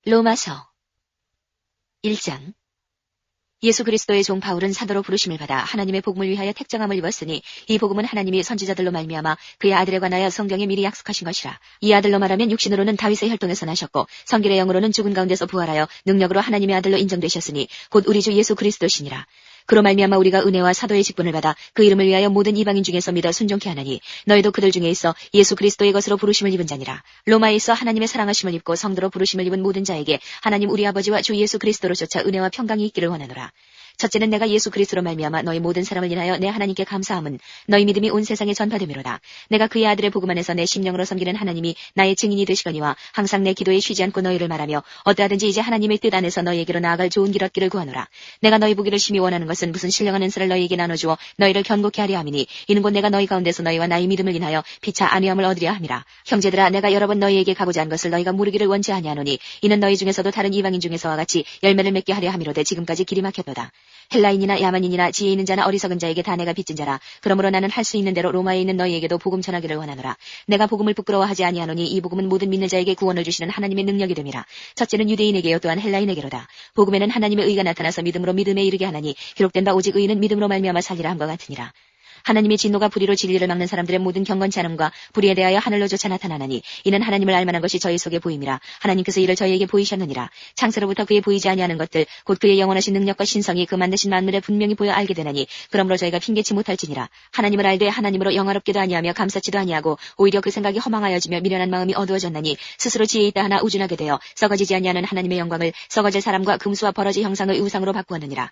로마서 1장. 예수 그리스도의 종 바울은 사도로 부르심을 받아 하나님의 복음을 위하여 택정함을 입었으니 이 복음은 하나님이 선지자들로 말미암아 그의 아들에 관하여 성경에 미리 약속하신 것이라. 이 아들로 말하면 육신으로는 다윗의 혈통에서 나셨고 성길의 영으로는 죽은 가운데서 부활하여 능력으로 하나님의 아들로 인정되셨으니 곧 우리 주 예수 그리스도시니라. 그로 말미암아 우리가 은혜와 사도의 직분을 받아 그 이름을 위하여 모든 이방인 중에서 믿어 순종케 하나니 너희도 그들 중에 있어 예수 그리스도의 것으로 부르심을 입은 자니라. 로마에 있어 하나님의 사랑하심을 입고 성도로 부르심을 입은 모든 자에게 하나님 우리 아버지와 주 예수 그리스도로조차 은혜와 평강이 있기를 원하노라. 첫째는 내가 예수 그리스도로 말미암아 너희 모든 사람을 인하여 내 하나님께 감사함은 너희 믿음이 온 세상에 전파됨이로다. 내가 그의 아들의 복음 안에서 내 심령으로 섬기는 하나님이 나의 증인이 되시거니와 항상 내 기도에 쉬지 않고 너희를 말하며 어떠하든지 이제 하나님의 뜻 안에서 너희에게로 나아갈 좋은 길 얻기를 구하노라. 내가 너희 보기를 심히 원하는 것은 무슨 신령한 은사를 너희에게 나눠주어 너희를 견고케 하려 함이니 이는 곧 내가 너희 가운데서 너희와 나의 믿음을 인하여 피차 안위함을 얻으려 함이라. 형제들아 내가 여러 번 너희에게 가고자 한 것을 너희가 모르기를 원치 아니하노니 이는 너희 중에서도 다른 이방인 중에서와 같이 열매를 맺게 하려 함이로되 지금까지 길이 막혔도다. 헬라인이나 야만인이나 지혜 있는 자나 어리석은 자에게 다 내가 빚진 자라. 그러므로 나는 할 수 있는 대로 로마에 있는 너희에게도 복음 전하기를 원하노라. 내가 복음을 부끄러워하지 아니하노니 이 복음은 모든 믿는 자에게 구원을 주시는 하나님의 능력이 됨이라. 첫째는 유대인에게요 또한 헬라인에게로다. 복음에는 하나님의 의가 나타나서 믿음으로 믿음에 이르게 하나니 기록된 바 오직 의인은 믿음으로 말미암아 살리라 함과 같으니라. 하나님의 진노가 불의로 진리를 막는 사람들의 모든 경건치 않음과 불의에 대하여 하늘로조차 나타나나니 이는 하나님을 알만한 것이 저희 속에 보임이라. 하나님께서 이를 저희에게 보이셨느니라. 창세로부터 그의 보이지 아니하는 것들 곧 그의 영원하신 능력과 신성이 그 만드신 만물에 분명히 보여 알게 되나니 그러므로 저희가 핑계치 못할지니라. 하나님을 알되 하나님으로 영화롭게도 아니하며 감사치도 아니하고 오히려 그 생각이 허망하여지며 미련한 마음이 어두워졌나니 스스로 지혜 있다 하나 우준하게 되어 썩어지지 아니하는 하나님의 영광을 썩어질 사람과 금수와 버러지 형상의 우상으로 바꾸었느니라.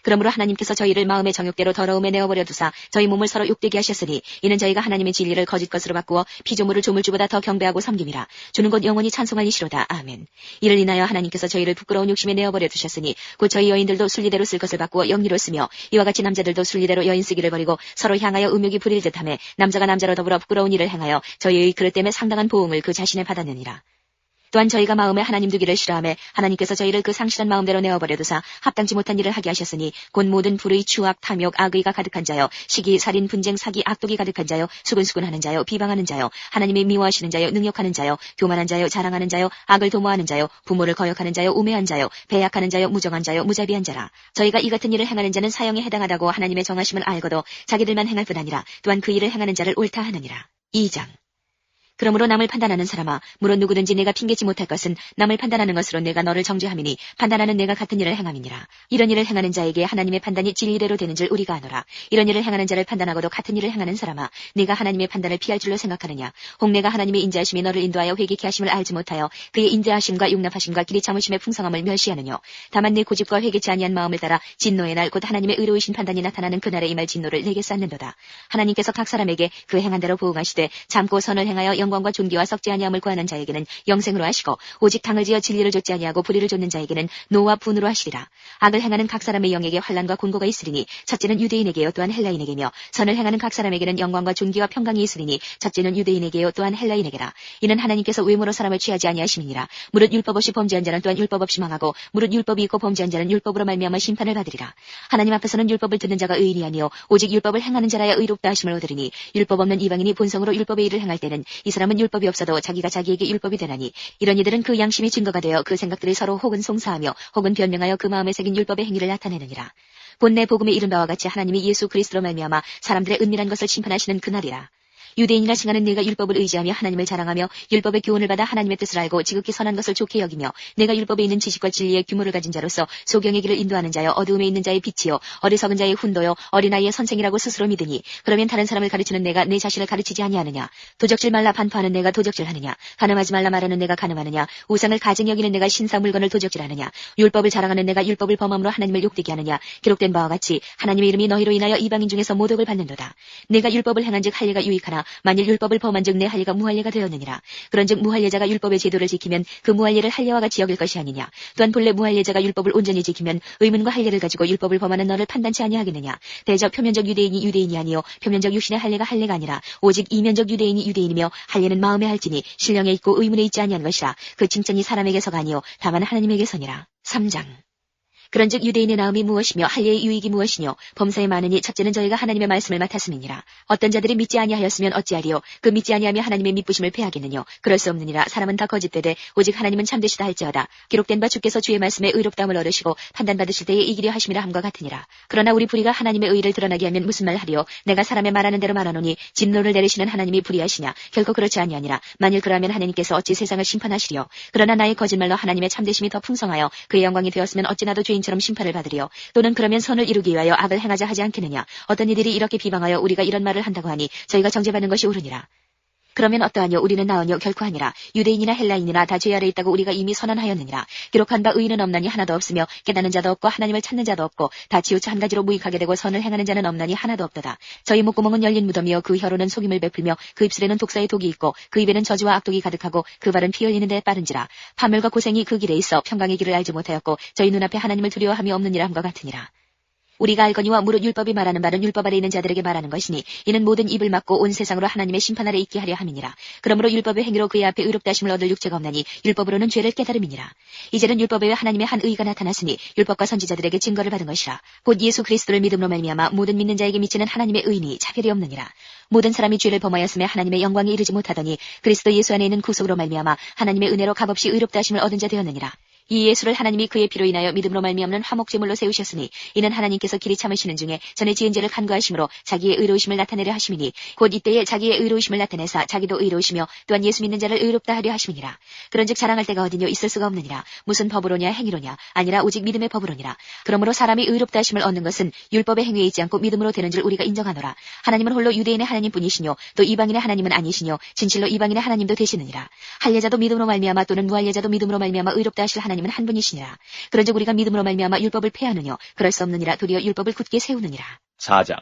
그러므로 하나님께서 저희를 마음의 정욕대로 더러움에 내어버려 두사 저희 몸을 서로 욕되게 하셨으니 이는 저희가 하나님의 진리를 거짓 것으로 바꾸어 피조물을 조물주보다 더 경배하고 섬김이라. 주는 곧 영원히 찬송할 이시로다. 아멘. 이를 인하여 하나님께서 저희를 부끄러운 욕심에 내어버려 두셨으니 곧 저희 여인들도 순리대로 쓸 것을 바꾸어 영리로 쓰며 이와 같이 남자들도 순리대로 여인 쓰기를 버리고 서로 향하여 음욕이 부릴 듯하며 남자가 남자로 더불어 부끄러운 일을 행하여 저희의 그릇 때문에 상당한 보응을 그 자신에 받았느니라. 또한 저희가 마음에 하나님 두기를 싫어하며 하나님께서 저희를 그 상실한 마음대로 내어버려 두사 합당치 못한 일을 하게 하셨으니 곧 모든 불의, 추악, 탐욕, 악의가 가득한 자여 시기, 살인, 분쟁, 사기, 악독이 가득한 자여 수근수근하는 자여 비방하는 자여 하나님의 미워하시는 자여 능욕하는 자여 교만한 자여 자랑하는 자여 악을 도모하는 자여 부모를 거역하는 자여 우매한 자여 배약하는 자여 무정한 자여 무자비한 자라. 저희가 이 같은 일을 행하는 자는 사형에 해당하다고 하나님의 정하심을 알고도 자기들만 행할 뿐 아니라 또한 그 일을 행하는 자를 옳다 하느니라. 2장. 그러므로 남을 판단하는 사람아 물론 누구든지 내가 핑계치 못할 것은 남을 판단하는 것으로 내가 너를 정죄함이니 판단하는 내가 같은 일을 행함이니라. 이런 일을 행하는 자에게 하나님의 판단이 진리대로 되는 줄 우리가 아노라. 이런 일을 행하는 자를 판단하고도 같은 일을 행하는 사람아 네가 하나님의 판단을 피할 줄로 생각하느냐. 혹 내가 하나님의 인자하심이 너를 인도하여 회개케 하심을 알지 못하여 그의 인자하심과 용납하심과 길이 참으심의 풍성함을 멸시하느뇨. 다만 내 고집과 회개치 아니한 마음을 따라 진노의 날 곧 하나님의 의로우신 판단이 나타나는 그날에 임할 진노를 내게 쌓는도다. 하나님께서 각 사람에게 그 행한 대로 보응하시되 참고 선을 행하여 영광과 존귀와 썩지 아니함을 구하는 자에게는 영생으로 하시고 오직 당을 지어 진리를 좇지 아니하고 불의를 좇는 자에게는 노와 분으로 하시리라. 악을 행하는 각 사람의 영에게 환난과 곤고가 있으리니 첫째는 유대인에게요 또한 헬라인에게며 선을 행하는 각 사람에게는 영광과 존귀와 평강이 있으리니 첫째는 유대인에게요 또한 헬라인에게라. 이는 하나님께서 외모로 사람을 취하지 아니하심이니라. 무릇 율법 없이 범죄한 자는 또한 율법 없이 망하고 무릇 율법이 있고 범죄한 자는 율법으로 말미암아 심판을 받으리라. 하나님 앞에서는 율법을 듣는 자가 의인이 아니요 오직 율법을 행하는 자라야 의롭다 하심을 얻으리니 율법 없는 이방인이 본성으로 율법의 일을 행할 때는 이 사람은 율법이 없어도 자기가 자기에게 율법이 되나니 이런 이들은 그 양심이 증거가 되어 그 생각들이 서로 혹은 송사하며 혹은 변명하여 그 마음에 새긴 율법의 행위를 나타내느니라. 본래 복음에 이른 바와 같이 하나님이 예수 그리스도로 말미암아 사람들의 은밀한 것을 심판하시는 그날이라. 유대인이라 칭하는 네가 율법을 의지하며 하나님을 자랑하며 율법의 교훈을 받아 하나님의 뜻을 알고 지극히 선한 것을 좋게 여기며 내가 율법에 있는 지식과 진리의 규모를 가진 자로서 소경의 길을 인도하는 자여 어두움에 있는 자의 빛이요 어리석은 자의 훈도요 어린아이의 선생이라고 스스로 믿으니 그러면 다른 사람을 가르치는 내가 내 자신을 가르치지 아니하느냐. 도적질 말라 반포하는 내가 도적질하느냐. 간음하지 말라 말하는 내가 간음하느냐. 우상을 가증 여기는 내가 신사 물건을 도적질하느냐. 율법을 자랑하는 내가 율법을 범함으로 하나님을 욕되게 하느냐. 기록된 바와 같이 하나님의 이름이 너희로 인하여 이방인 중에서 모독을 받는도다. 내가 율법을 행한즉 할례가 유익하나 만일 율법을 범한즉 내 할례가 무할례가 되었느니라. 그런즉 무할례자가 율법의 제도를 지키면 그 무할례를 할례와 같이 여길 것이 아니냐. 또한 본래 무할례자가 율법을 온전히 지키면 의문과 할례를 가지고 율법을 범하는 너를 판단치 아니하겠느냐. 대적 표면적 유대인이 유대인이 아니요 표면적 육신의 할례가 할례가 아니라 오직 이면적 유대인이 유대인이며 할례는 마음에 할지니 신령에 있고 의문에 있지 아니한 것이라. 그 칭찬이 사람에게서가 아니요 다만 하나님에게서니라. 3장. 그런즉 유대인의 나음이 무엇이며 할례의 유익이 무엇이뇨? 범사에 많으니 첫째는 저희가 하나님의 말씀을 맡았음이니라. 어떤 자들이 믿지 아니하였으면 어찌하리요? 그 믿지 아니하며 하나님의 믿부심을 패하겠느뇨? 그럴 수 없느니라. 사람은 다 거짓되되 오직 하나님은 참되시다 할지어다. 기록된 바 주께서 주의 말씀에 의롭다함을 얻으시고 판단받으실 때에 이기려 하심이라 함과 같으니라. 그러나 우리 불의가 하나님의 의를 드러나게 하면 무슨 말 하리요? 내가 사람의 말하는 대로 말하노니 진노를 내리시는 하나님이 불의하시냐? 결코 그렇지 아니하니라. 만일 그러하면 하나님께서 어찌 세상을 심판하시리요? 그러나 나의 거짓말로 하나님의 참되심이 더 풍성하여 그의 영광이 되었으면 어찌 나도 죄인처럼 심판을 받으리요? 또는 그러면 선을 이루기 위하여 악을 행하자 하지 않겠느냐? 어떤 이들이 이렇게 비방하여 우리가 이런 말을 한다고 하니 저희가 정죄받는 것이 옳으니라. 그러면 어떠하뇨? 우리는 나으뇨? 결코 아니라. 유대인이나 헬라인이나 다 죄 아래 있다고 우리가 이미 선언하였느니라. 기록한 바 의인은 없나니 하나도 없으며 깨닫는 자도 없고 하나님을 찾는 자도 없고 다 치우쳐 한 가지로 무익하게 되고 선을 행하는 자는 없나니 하나도 없도다. 저희 목구멍은 열린 무덤이요 그 혀로는 속임을 베풀며 그 입술에는 독사의 독이 있고 그 입에는 저주와 악독이 가득하고 그 발은 피 흘리는 데 빠른지라. 파멸과 고생이 그 길에 있어 평강의 길을 알지 못하였고 저희 눈앞에 하나님을 두려워함이 없느니라 함과 같으니라. 우리가 알거니와 무릇 율법이 말하는 바는 율법 아래 있는 자들에게 말하는 것이니 이는 모든 입을 막고 온 세상으로 하나님의 심판 아래 있게 하려 함이니라. 그러므로 율법의 행위로 그의 앞에 의롭다 하심을 얻을 육체가 없나니 율법으로는 죄를 깨달음이니라. 이제는 율법에 하나님의 한 의가 나타났으니 율법과 선지자들에게 증거를 받은 것이라. 곧 예수 그리스도를 믿음으로 말미암아 모든 믿는 자에게 미치는 하나님의 의니 차별이 없느니라. 모든 사람이 죄를 범하였음에 하나님의 영광에 이르지 못하더니 그리스도 예수 안에 있는 구속으로 말미암아 하나님의 은혜로 값없이 의롭다 하심을 얻은 자 되었느니라. 이 예수를 하나님이 그의 피로 인하여 믿음으로 말미암는 화목제물로 세우셨으니 이는 하나님께서 길이 참으시는 중에 전에 지은 죄를 간구하심으로 자기의 의로우심을 나타내려 하심이니 곧 이때에 자기의 의로우심을 나타내사 자기도 의로우시며 또한 예수 믿는 자를 의롭다 하려 하심이니라. 그런즉 자랑할 때가 어디뇨? 있을 수가 없느니라. 무슨 법으로냐 행위로냐? 아니라 오직 믿음의 법으로니라. 그러므로 사람이 의롭다 하심을 얻는 것은 율법의 행위에 있지 않고 믿음으로 되는 줄 우리가 인정하노라. 하나님은 홀로 유대인의 하나님뿐이시뇨 또 이방인의 하나님은 아니시뇨 진실로 이방인의 하나님도 되시느니라. 할례자도 믿음으로 말미암아 또는 무할례자도 믿음으로 말미암아 의롭다 하실 하나님은 한 분이시니라. 그런즉 우리가 믿음으로 말미암아 율법을 폐하느뇨? 그럴 수 없느니라. 도리어 율법을 굳게 세우느니라. 4장.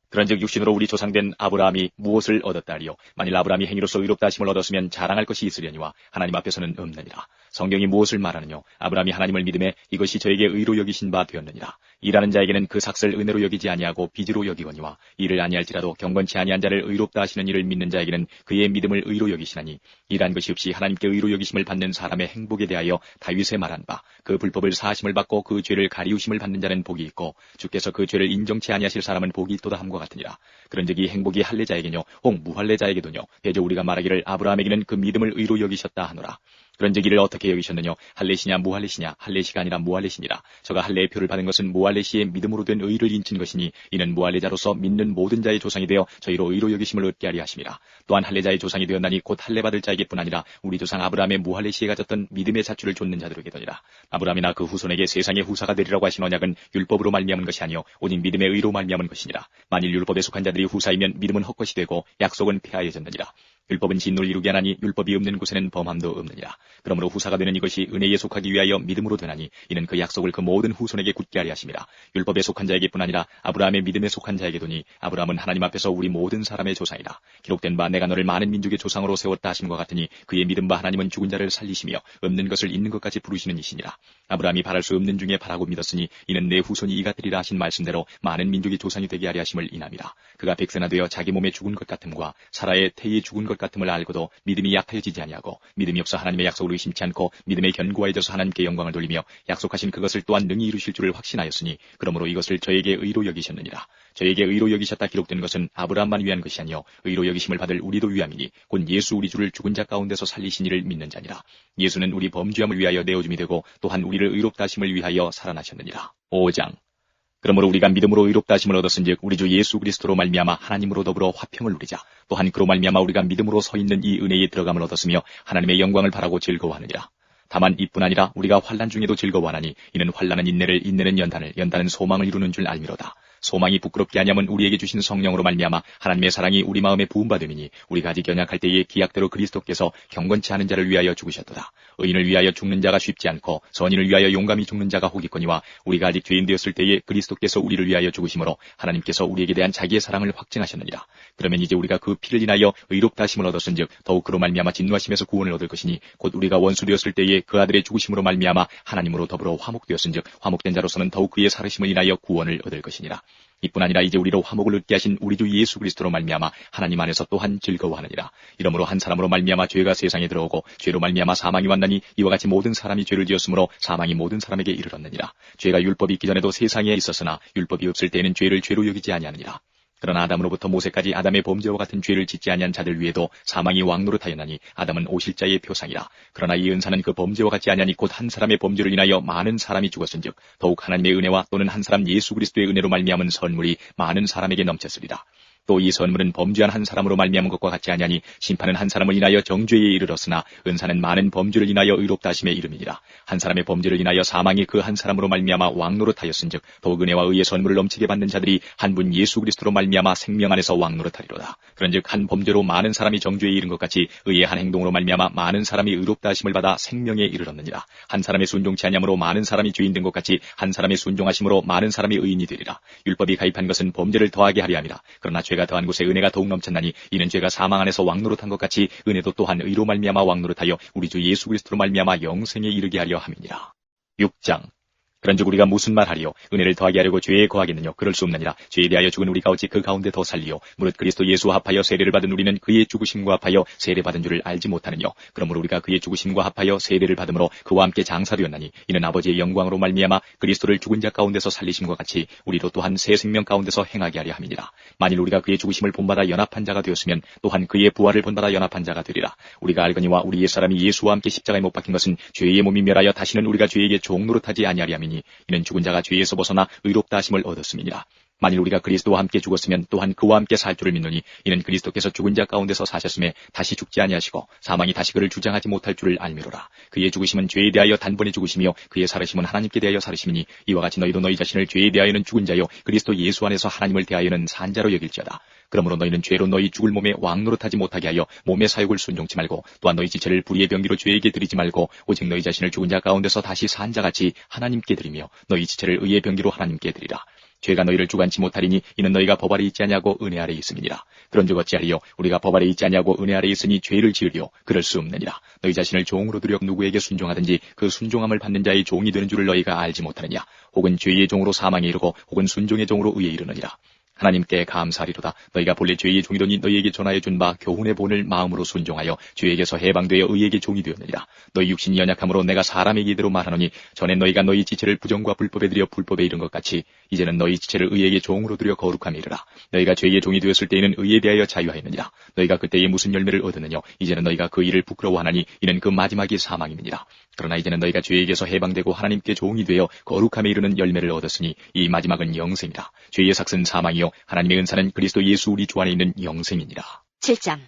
그런즉 육신으로 우리 조상된 아브라함이 무엇을 얻었다 하리요? 만일 아브라함이 행위로서 의롭다 하심을 얻었으면 자랑할 것이 있으려니와 하나님 앞에서는 없느니라. 성경이 무엇을 말하느뇨? 아브라함이 하나님을 믿음에 이것이 저에게 의로 여기신 바 되었느니라. 일하는 자에게는 그 삭슬 은혜로 여기지 아니하고 빚으로 여기거니와 일을 아니할지라도 경건치 아니한 자를 의롭다 하시는 일을 믿는 자에게는 그의 믿음을 의로 여기시나니 일한 것이 없이 하나님께 의로 여기심을 받는 사람의 행복에 대하여 다윗에 말한 바 그 불법을 사하심을 받고 그 죄를 가리우심을 받는 자는 복이 있고 주께서 그 죄를 인정치 아니하실 사람은 복이 있도다 함과 같으니라. 그런즉 이 행복이 할례자에게뇨 혹 무할례자에게도뇨 대저 우리가 말하기를 아브라함에게는 그 믿음을 의로 여기셨다 하노라. 그런즉 이를 어떻게 여기셨느뇨? 할례시냐 무할례시냐? 할례시가 아니라 무할례시니라. 저가 할례의 표를 받은 것은 무할례시의 믿음으로 된 의를 인친 것이니 이는 무할례자로서 믿는 모든 자의 조상이 되어 저희로 의로 여기심을 얻게 하리 하심이라. 또한 할례자의 조상이 되었나니 곧 할례받을 자에게뿐 아니라 우리 조상 아브라함의 무할례시에 가졌던 믿음의 자취를 좇는 자들에게더니라. 아브라함이나 그 후손에게 세상의 후사가 되리라고 하신 언약은 율법으로 말미암은 것이 아니요 오직 믿음의 의로 말미암은 것이니라. 만일 율법에 속한 자들이 후사이면 믿음은 헛것이 되고 약속은 폐하여졌느니라. 율법은 진노를 이루게 하나니 율법이 없는 곳에는 범함도 없느니라. 그러므로 후사가 되는 이것이 은혜에 속하기 위하여 믿음으로 되나니 이는 그 약속을 그 모든 후손에게 굳게 하리 하심이라. 율법에 속한 자에게뿐 아니라 아브라함의 믿음에 속한 자에게도니 아브라함은 하나님 앞에서 우리 모든 사람의 조상이라. 기록된 바 내가 너를 많은 민족의 조상으로 세웠다 하심과 같으니 그의 믿음 바 하나님은 죽은 자를 살리시며 없는 것을 있는 것까지 부르시는 이시니라. 아브라함이 바랄 수 없는 중에 바라고 믿었으니 이는 내 후손이 이가 되리라 하신 말씀대로 많은 민족의 조상이 되게 하리 하심을 인함이라. 그가 백세나 되어 자기 몸에 죽은 것 같음과 사라의 태에 죽은 것 같음을 알고도 믿음이 약하여지지 아니하고 믿음이 없어 하나님의 약속을 의심치 않고 믿음에 견고해져서 하나님께 영광을 돌리며 약속하신 그것을 또한 능히 이루실 줄을 확신하였으니 그러므로 이것을 저에게 의로 여기셨느니라. 저에게 의로 여기셨다 기록된 것은 아브라함만 위한 것이 아니요 의로 여기심을 받을 우리도 위함이니 곧 예수 우리 주를 죽은 자 가운데서 살리신 이를 믿는 자니라. 예수는 우리 범죄함을 위하여 내어줌이 되고 또한 우리를 의롭다 하심을 위하여 살아나셨느니라. 5장. 그러므로 우리가 믿음으로 의롭다 하심을 얻었은즉 우리 주 예수 그리스도로 말미암아 하나님으로 더불어 화평을 누리자. 또한 그로 말미암아 우리가 믿음으로 서 있는 이 은혜에 들어감을 얻었으며 하나님의 영광을 바라고 즐거워하느니라. 다만 이뿐 아니라 우리가 환난 중에도 즐거워하나니 이는 환난은 인내를 인내는 연단을 연단은 소망을 이루는 줄 알미로다. 소망이 부끄럽게 하냐면 우리에게 주신 성령으로 말미암아 하나님의 사랑이 우리 마음에 부음받음이니 우리가 아직 연약할 때에 기약대로 그리스도께서 경건치 않은 자를 위하여 죽으셨도다. 의인을 위하여 죽는 자가 쉽지 않고 선인을 위하여 용감히 죽는 자가 혹있거니와 우리가 아직 죄인 되었을 때에 그리스도께서 우리를 위하여 죽으심으로 하나님께서 우리에게 대한 자기의 사랑을 확증하셨느니라. 그러면 이제 우리가 그 피를 인하여 의롭다 하심을 얻었은즉 더욱 그로 말미암아 진노하심에서 구원을 얻을 것이니 곧 우리가 원수 되었을 때에 그 아들의 죽으심으로 말미암아 하나님으로 더불어 화목되었은즉 화목된 자로서는 더욱 그의 살으심을 인하여 구원을 얻을 것이니라. 이뿐 아니라 이제 우리로 화목을 얻게 하신 우리 주 예수 그리스도로 말미암아 하나님 안에서 또한 즐거워하느니라. 이러므로 한 사람으로 말미암아 죄가 세상에 들어오고 죄로 말미암아 사망이 왔나니 이와 같이 모든 사람이 죄를 지었으므로 사망이 모든 사람에게 이르렀느니라. 죄가 율법이 있기 전에도 세상에 있었으나 율법이 없을 때에는 죄를 죄로 여기지 아니하느니라. 그러나 아담으로부터 모세까지 아담의 범죄와 같은 죄를 짓지 아니한 자들 위에도 사망이 왕노릇하였나니 아담은 오실자의 표상이라. 그러나 이 은사는 그 범죄와 같지 아니하니 곧 한 사람의 범죄를 인하여 많은 사람이 죽었은즉 더욱 하나님의 은혜와 또는 한 사람 예수 그리스도의 은혜로 말미암은 선물이 많은 사람에게 넘쳤으리라. 또 이 선물은 범죄한 한 사람으로 말미암은 것과 같지 아니하니 심판은 한 사람을 인하여 정죄에 이르렀으나 은사는 많은 범죄를 인하여 의롭다 하심에 이름이니라. 한 사람의 범죄를 인하여 사망이 그 한 사람으로 말미암아 왕노릇하였은즉 더욱 은혜와 의의 선물을 넘치게 받는 자들이 한 분 예수 그리스도로 말미암아 생명 안에서 왕노릇하리로다. 그런즉 한 범죄로 많은 사람이 정죄에 이른 것 같이 의의 한 행동으로 말미암아 많은 사람이 의롭다 하심을 받아 생명에 이르렀느니라. 한 사람의 순종치 아니함으로 많은 사람이 죄인 된 것 같이 한 사람의 순종하심으로 많은 사람이 의인이 되리라. 율법이 가입한 것은 범죄를 더하게 하려 함이라. 그러나 죄가 더한 곳에 은혜가 더욱 넘쳤나니 이는 죄가 사망 안에서 왕노릇한 것 같이 은혜도 또한 의로 말미암아 왕노릇하여 우리 주 예수 그리스도로 말미암아 영생에 이르게 하려 함이니라. 6장. 그런즉 우리가 무슨 말하리요? 은혜를 더하게 하려고 죄에 거하겠느냐? 그럴 수 없느니라. 죄에 대하여 죽은 우리가 어찌 그 가운데 더 살리요? 무릇 그리스도 예수와 합하여 세례를 받은 우리는 그의 죽으심과 합하여 세례받은 줄을 알지 못하느냐? 그러므로 우리가 그의 죽으심과 합하여 세례를 받음으로 그와 함께 장사되었나니 이는 아버지의 영광으로 말미암아 그리스도를 죽은 자 가운데서 살리심과 같이 우리도 또한 새 생명 가운데서 행하게 하려 함이니라. 만일 우리가 그의 죽으심을 본받아 연합한 자가 되었으면 또한 그의 부활을 본받아 연합한 자가 되리라. 우리가 알거니와 우리 옛사람이 예수와 함께 십자가에 못 박힌 것은 죄의 몸이 멸하여 다시는 우리가 죄에게 종노릇하지 아니하리 함이니 이는 죽은 자가 죄에서 벗어나 의롭다 하심을 얻었음이니라. 만일 우리가 그리스도와 함께 죽었으면 또한 그와 함께 살 줄을 믿노니 이는 그리스도께서 죽은 자 가운데서 사셨음에 다시 죽지 아니하시고 사망이 다시 그를 주장하지 못할 줄을 알미로라. 그의 죽으심은 죄에 대하여 단번에 죽으시며 그의 살으심은 하나님께 대하여 살으심이니 이와 같이 너희도 너희 자신을 죄에 대하여는 죽은 자요 그리스도 예수 안에서 하나님을 대하여는 산 자로 여길지어다. 그러므로 너희는 죄로 너희 죽을 몸에 왕노릇하지 못하게 하여 몸의 사욕을 순종치 말고 또한 너희 지체를 불의의 병기로 죄에게 드리지 말고 오직 너희 자신을 죽은 자 가운데서 다시 산 자같이 하나님께 드리며 너희 지체를 의의 병기로 하나님께 드리라. 죄가 너희를 주관치 못하리니 이는 너희가 법 아래 있지 아니하고 은혜 아래 있음이니라. 그런즉 어찌하리요? 우리가 법 아래 있지 아니하고 은혜 아래 있으니 죄를 지으리요? 그럴 수 없느니라. 너희 자신을 종으로 들여 누구에게 순종하든지 그 순종함을 받는 자의 종이 되는 줄을 너희가 알지 못하느냐? 혹은 죄의 종으로 사망에 이르고 혹은 순종의 종으로 의에 이르느니라. 하나님께 감사하리로다. 너희가 본래 죄의 종이더니 너희에게 전하여 준 바 교훈의 본을 마음으로 순종하여 죄에게서 해방되어 의에게 종이 되었느니라. 너희 육신이 연약함으로 내가 사람에게 이대로 말하노니 전에 너희가 너희 지체를 부정과 불법에 들여 불법에 이른 것 같이 이제는 너희 지체를 의에게 종으로 들여 거룩함에 이르라. 너희가 죄의 종이 되었을 때에는 의에 대하여 자유하였느니라. 너희가 그때에 무슨 열매를 얻었느냐? 이제는 너희가 그 일을 부끄러워하나니 이는 그 마지막이 사망임이니라. 그러나 이제는 너희가 죄에게서 해방되고 하나님께 종이 되어 거룩함에 이르는 열매를 얻었으니 이 마지막은 영생이라. 죄의 삭은 사망이요 하나님의 은사는 그리스도 예수 우리 주 안에 있는 영생이니라. 7장.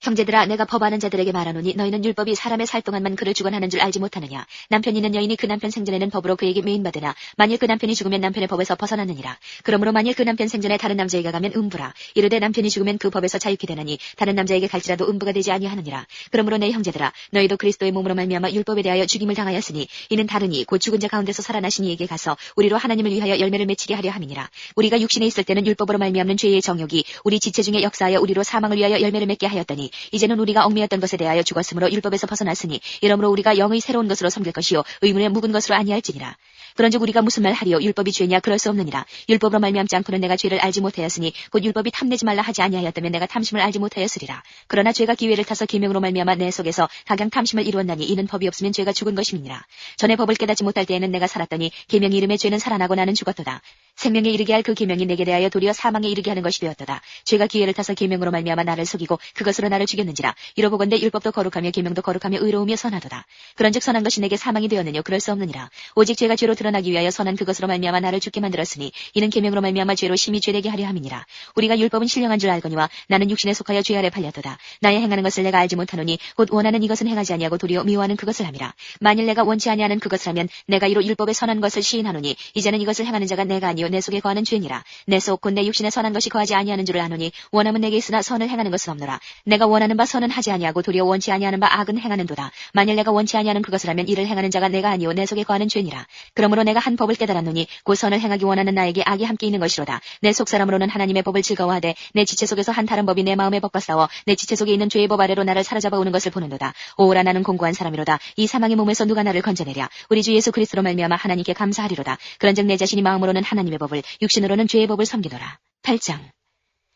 형제들아 내가 법하는 자들에게 말하노니 너희는 율법이 사람의 살 동안만 그를 주관하는 줄 알지 못하느냐. 남편이 있는 여인이 그 남편 생전에는 법으로 그에게 매인받으나 만일 그 남편이 죽으면 남편의 법에서 벗어났느니라. 그러므로 만일 그 남편 생전에 다른 남자에게 가면 음부라. 이르되 남편이 죽으면 그 법에서 자유케 되나니 다른 남자에게 갈지라도 음부가 되지 아니하느니라. 그러므로 내 형제들아 너희도 그리스도의 몸으로 말미암아 율법에 대하여 죽임을 당하였으니 이는 다르니 곧 죽은 자 가운데서 살아나신 이에게 가서 우리로 하나님을 위하여 열매를 맺히게 하려 함이니라. 우리가 육신에 있을 때는 율법으로 말미암는 죄의 정욕이 우리 지체 중에 역사하여 우리로 사망을 위하여 열매를 맺게 하였더니 이제는 우리가 얽매였던 것에 대하여 죽었으므로 율법에서 벗어났으니 이러므로 우리가 영의 새로운 것으로 섬길 것이요 의문의 묵은 것으로 아니할지니라. 그런즉 우리가 무슨 말 하리요? 율법이 죄냐? 그럴 수 없느니라. 율법으로 말미암지 않고는 내가 죄를 알지 못하였으니 곧 율법이 탐내지 말라 하지 아니하였다면 내가 탐심을 알지 못하였으리라. 그러나 죄가 기회를 타서 계명으로 말미암아 내 속에서 각양 탐심을 이루었나니 이는 법이 없으면 죄가 죽은 것임이니라. 전에 법을 깨닫지 못할 때에는 내가 살았더니 계명 이름의 죄는 살아나고 나는 죽었도다. 생명에 이르게 할 그 계명이 내게 대하여 도리어 사망에 이르게 하는 것이 되었도다. 죄가 기회를 타서 계명으로 말미암아 나를 속이고 그것으로 나를 죽였는지라. 이러보건대 율법도 거룩하며 계명도 거룩하며 의로우며 선하도다. 그런즉 선한 것이 내게 사망이 되었느냐? 그럴 수 없느니라. 오직 죄가 죄로 드러나기 위하여 선한 그것으로 말미암아 나를 죽게 만들었으니 이는 계명으로 말미암아 죄로 심히 죄되게 하려 함이니라. 우리가 율법은 신령한 줄 알거니와 나는 육신에 속하여 죄 아래 팔렸도다. 나의 행하는 것을 내가 알지 못하노니 곧 원하는 이것은 행하지 아니하고 도리어 미워하는 그것을 함이라. 만일 내가 원치 아니하는 그것을 하면 내가 이로 율법의 선한 것을 시인하노니 이제는 이것을 행하는 자가 내가 아니요 내 속에 거하는 죄니라. 내 속 곧 내 육신에 선한 것이 거하지 아니하는 줄을 아노니 원함은 내게 있으나 선을 행하는 것은 없노라. 내가 원하는 바 선은 하지 아니하고 도리어 원치 아니하는 바 악은 행하는도다. 만일 내가 원치 아니하는 그것을 하면 이를 행하는 자가 내가 아니요 내 속에 거하는 죄니라. 그러므로 내가 한 법을 깨달았노니 곧 선을 행하기 원하는 나에게 악이 함께 있는 것이로다. 내 속 사람으로는 하나님의 법을 즐거워하되 내 지체 속에서 한 다른 법이 내 마음의 법과 싸워 내 지체 속에 있는 죄의 법 아래로 나를 사로잡아 오는 것을 보는도다. 오라 나는 공고한 사람이로다. 이 사망의 몸에서 누가 나를 건져내랴. 우리 주 예수 그리스도로 말미암아 하나님께 감사하리로다. 그런즉 내 자신이 마음으로는 하나님의 하나님의 법을 육신으로는 죄의 법을 섬기노라. 8장.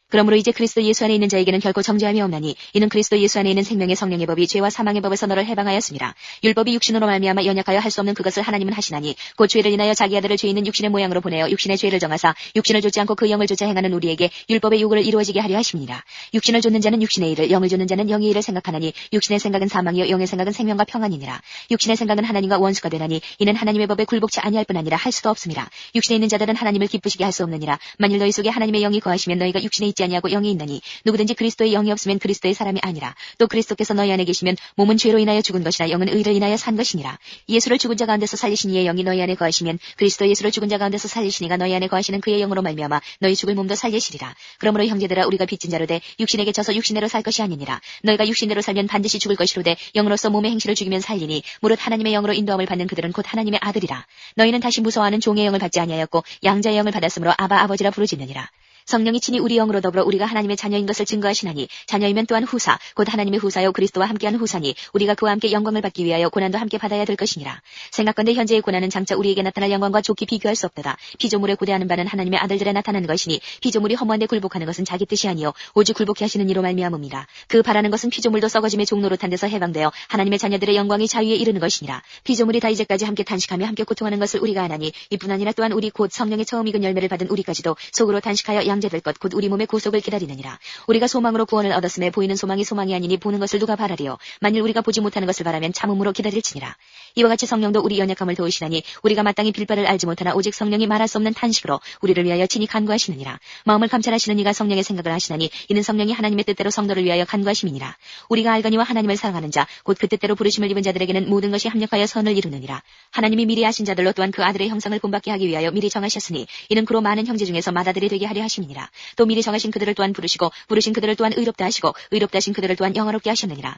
그러므로 이제 그리스도 예수 안에 있는 자에게는 결코 정죄함이 없나니 이는 그리스도 예수 안에 있는 생명의 성령의 법이 죄와 사망의 법에서 너를 해방하였습니다. 율법이 육신으로 말미암아 연약하여 할 수 없는 그것을 하나님은 하시나니 곧 죄를 인하여 자기 아들을 죄 있는 육신의 모양으로 보내어 육신의 죄를 정하사 육신을 좇지 않고 그 영을 좇아 행하는 우리에게 율법의 요구를 이루어지게 하려 하심이니라. 육신을 좇는 자는 육신의 일을 영을 좇는 자는 영의 일을 생각하나니 육신의 생각은 사망이요 영의 생각은 생명과 평안이니라. 육신의 생각은 하나님과 원수가 되나니 이는 하나님의 법에 굴복치 아니할 뿐 아니라 할 수도 없음이라. 육신에 있는 자들은 하나님을 기쁘시게 할 수 없느니라. 만일 너희 속에 하나님의 영이 거하시면 너희가 육신에 있지 아니하고 영에 있나니 누구든지 그리스도의 영이 없으면 그리스도의 사람이 아니라. 또 그리스도께서 너희 안에 계시면 몸은 죄로 인하여 죽은 것이나 영은 의로 인하여 산 것이니라. 예수를 죽은 자 가운데서 살리신 이의 영이 너희 안에 거하시면 그리스도 예수를 죽은 자 가운데서 살리신 이가 너희 안에 거하시는 그의 영으로 말미암아 너희 죽을 몸도 살리시리라. 그러므로 형제들아 우리가 빚진 자로 돼 육신에게 져서 육신대로 살 것이 아니니라. 너희가 육신대로 살면 반드시 죽을 것이로되 영으로서 몸의 행실을 죽이면 살리니 무릇 하나님의 영으로 인도함을 받는 그들은 곧 하나님의 아들이라. 너희는 다시 무서워하는 종의 영을 받지 아니하였고 양자의 영을 받았으므로 아바 아버지라 부르짖느니라. 성령이 친히 우리 영으로 더불어 우리가 하나님의 자녀인 것을 증거하시나니 자녀이면 또한 후사 곧 하나님의 후사요 그리스도와 함께한 후사니 우리가 그와 함께 영광을 받기 위하여 고난도 함께 받아야 될 것이니라. 생각건대 현재의 고난은 장차 우리에게 나타날 영광과 좋게 비교할 수 없도다. 피조물에 고대하는 바는 하나님의 아들들에 나타나는 것이니 피조물이 허무한데 굴복하는 것은 자기 뜻이 아니요 오직 굴복케 하시는 이로 말미암음이라. 그 바라는 것은 피조물도 썩어짐의 종노릇한 데서 해방되어 하나님의 자녀들의 영광이 자유에 이르는 것이니라. 피조물이 다 이제까지 함께 탄식하며 함께 고통하는 것을 우리가 아나니 이뿐 아니라 또한 우리 곧 성령의 처음 익은 열매를 받은 우리까지도 속으로 탄식하여 양제될 것 곧 우리 몸의 구속을 기다리느니라. 우리가 소망으로 구원을 얻었음에 보이는 소망이 소망이 아니니 보는 것을 누가 바라리요. 만일 우리가 보지 못하는 것을 바라면 참음으로 기다릴지니라. 이와 같이 성령도 우리 연약함을 도우시나니 우리가 마땅히 빌 바를 알지 못하나 오직 성령이 말할 수 없는 탄식으로 우리를 위하여 친히 간구하시느니라. 마음을 감찰하시는 이가 성령의 생각을 하시나니 이는 성령이 하나님의 뜻대로 성도를 위하여 간구하심이니라. 우리가 알거니와 하나님을 사랑하는 자 곧 그 뜻대로 부르심을 입은 자들에게는 모든 것이 합력하여 선을 이루느니라. 하나님이 미리 하신 자들로 또한 그 아들의 형상을 본받게 하기 위하여 미리 정하셨으니 이는 그로 많은 형제 중에서 맏아들이 되게 하려 하심이니라. 또 미리 정하신 그들을 또한 부르시고 부르신 그들을 또한 의롭다 하시고 의롭다 하신 그들을 또한 영화롭게 하셨느니라.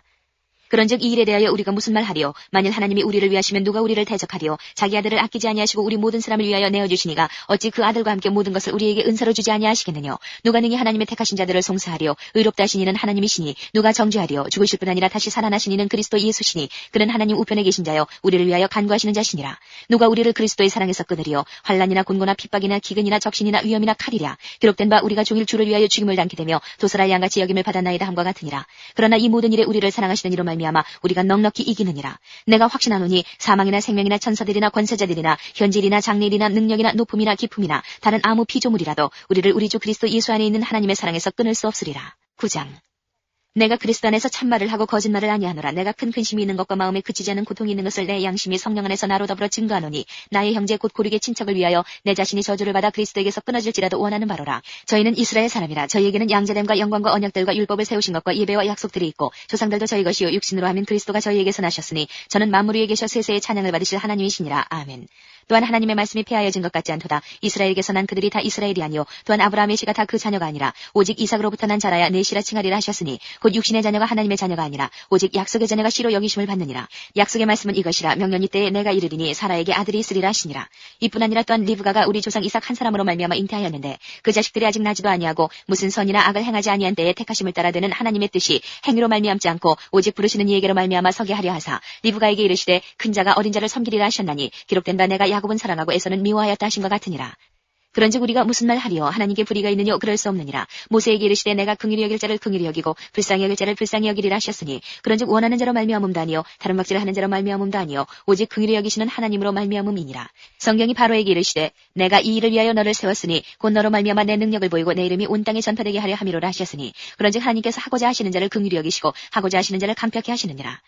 그런즉 이 일에 대하여 우리가 무슨 말 하리요? 만일 하나님이 우리를 위하시면 누가 우리를 대적하리요? 자기 아들을 아끼지 아니하시고 우리 모든 사람을 위하여 내어주시니가 어찌 그 아들과 함께 모든 것을 우리에게 은사로 주지 아니하시겠느냐? 누가 능히 하나님의 택하신 자들을 송사하리요? 의롭다 하신 이는 하나님이시니 누가 정죄하리요? 죽으실 뿐 아니라 다시 살아나신 이는 그리스도 예수시니 그는 하나님 우편에 계신 자요 우리를 위하여 간구하시는 자시니라. 누가 우리를 그리스도의 사랑에서 끊으리요? 환난이나 곤고나 핍박이나 기근이나 적신이나 위험이나 칼이랴. 기록된 바 우리가 종일 주를 위하여 죽임을 당케 되며 도살할 양같이 여김을 받았나이다 함과 같으니라. 그러나 이 모든 일에 우리를 사랑하시는 이로 말미암아 우리가 넉넉히 이기느니라. 내가 확신하노니 사망이나 생명이나 천사들이나 권세자들이나 현질이나 장래일이나 능력이나 높음이나 기품이나 다른 아무 피조물이라도 우리를 우리 주 그리스도 예수 안에 있는 하나님의 사랑에서 끊을 수 없으리라. 9장. 내가 그리스도 안에서 참말을 하고 거짓말을 아니하노라. 내가 큰 근심이 있는 것과 마음에 그치지 않은 고통이 있는 것을 내 양심이 성령 안에서 나로 더불어 증거하노니 나의 형제 곧 고르게 친척을 위하여 내 자신이 저주를 받아 그리스도에게서 끊어질지라도 원하는 바로라. 저희는 이스라엘 사람이라. 저희에게는 양자됨과 영광과 언약들과 율법을 세우신 것과 예배와 약속들이 있고 조상들도 저희 것이요 육신으로 하면 그리스도가 저희에게서 나셨으니 저는 만물 위에 계셔 세세의 찬양을 받으실 하나님이시니라. 아멘. 또한 하나님의 말씀이 폐하여진 것 같지 않도다. 이스라엘에게서 난 그들이 다 이스라엘이 아니요 또한 아브라함의 씨가 다 그 자녀가 아니라 오직 이삭으로부터 난 자라야 내 씨라 칭하리라 하셨으니 곧 육신의 자녀가 하나님의 자녀가 아니라 오직 약속의 자녀가 씨로 여기심을 받느니라. 약속의 말씀은 이것이라. 명년이 때에 내가 이르리니 사라에게 아들이 있으리라 하시니라. 이뿐 아니라 또한 리브가가 우리 조상 이삭 한 사람으로 말미암아 잉태하였는데 그 자식들이 아직 나지도 아니하고 무슨 선이나 악을 행하지 아니한 때에 택하심을 따라 되는 하나님의 뜻이 행위로 말미암지 않고 오직 부르시는 이에게로 말미암아 서게 하려 하사 리브가에게 이르시되 큰 자가 어린 자를 섬기리라 하셨나니 기록된 바 내가 야곱은 사랑하고 에서는 미워하였다 하신 것 같으니라. 그런즉 우리가 무슨 말 하리요? 하나님께 불의가 있느뇨? 그럴 수 없느니라. 모세에게 이르시되 내가 긍휼히 여길 자를 긍휼히 여기고 불쌍히 여길 자를 불쌍히 여기리라 하셨으니 그런즉 원하는 자로 말미암음도 아니요 다른 박질을 하는 자로 말미암음도 아니요 오직 긍휼히 여기시는 하나님으로 말미암음이니라. 성경이 바로에게 이르시되 내가 이 일을 위하여 너를 세웠으니 곧 너로 말미암아 내 능력을 보이고 내 이름이 온 땅에 전파되게 하려 함이로라 하셨으니 그런즉 하나님께서 하고자 하시는 자를 긍휼히 여기시고 하고자 하시는 자를 간평히 하시느니라.